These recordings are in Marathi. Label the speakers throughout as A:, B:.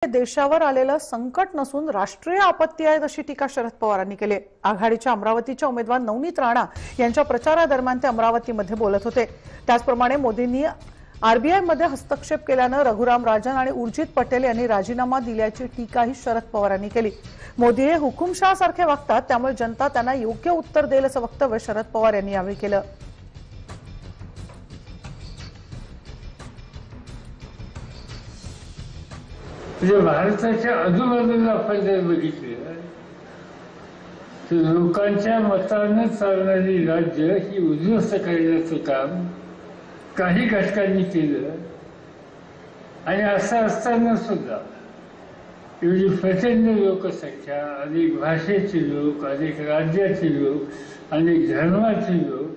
A: देशावर आलेलं संकट नसून राष्ट्रीय आपत्ती आहे अशी टीका शरद पवारांनी केली। आघाडीच्या अमरावतीच्या उमेदवार नवनीत राणा यांच्या प्रचारादरम्यान ते अमरावतीमध्ये बोलत होते। त्याचप्रमाणे मोदींनी आरबीआय मध्ये हस्तक्षेप केल्याने रघुराम राजन आणि उर्जित पटेल यांनी राजीनामा दिल्याची टीकाही शरद पवारांनी केली। मोदी हे हुकुमशाह सारखे वागतात, त्यामुळे जनता त्यांना योग्य उत्तर देईल असं वक्तव्य शरद पवार यांनी यावेळी केलं।
B: भारताच्या आजूबाजूला आपण जर बघितलं तर लोकांच्या मतानं चालणारी राज्य ही उद्ध्वस्त करण्याचं काम काही घटकांनी केलं। आणि असं असताना सुद्धा एवढी प्रचंड लोकसंख्या, अनेक भाषेचे लोक, अनेक राज्याचे लोक, अनेक धर्माचे लोक,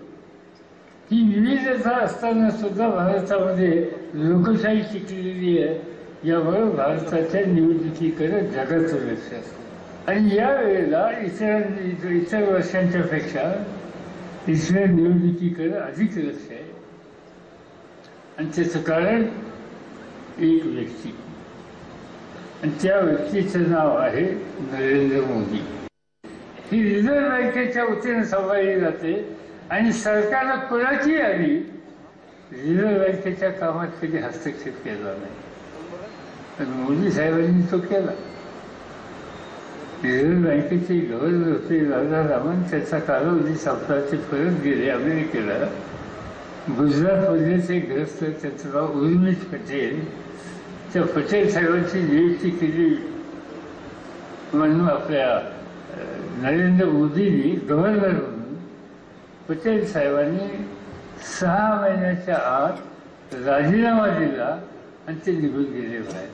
B: ही विविधता असताना सुद्धा भारतामध्ये लोकशाही टिकलेली आहे। यामुळे भारताच्या निवडणुकीकडे जगाचं लक्ष असतं। आणि या वेळेला इतर वर्षांच्या पेक्षा इथल्या निवडणुकीकडे अधिक लक्ष आहे। आणि त्याचं कारण एक व्यक्ती, आणि त्या व्यक्तीचं नाव आहे नरेंद्र मोदी। ही रिझर्व्ह बँकेच्या वतीने सांभाळली जाते आणि सरकारला कोणाची आली रिझर्व्ह बँकेच्या कामात कधी हस्तक्षेप केला नाही, पण मोदी साहेबांनी तो केला। रिझर्व्ह बँकेचे गव्हर्नर होते राजारामन, त्याचा कालावधी संपला, ते परत गेले अमेरिकेला। गुजरातमधले ते ग्रस्त, त्याचं नाव उर्मित पटेल, त्या पटेल साहेबांची नियुक्ती केली म्हणून आपल्या नरेंद्र मोदींनी गव्हर्नर म्हणून। पटेल साहेबांनी 6 महिन्याच्या आत राजीनामा दिला आणि ते निघून गेले बाहेर।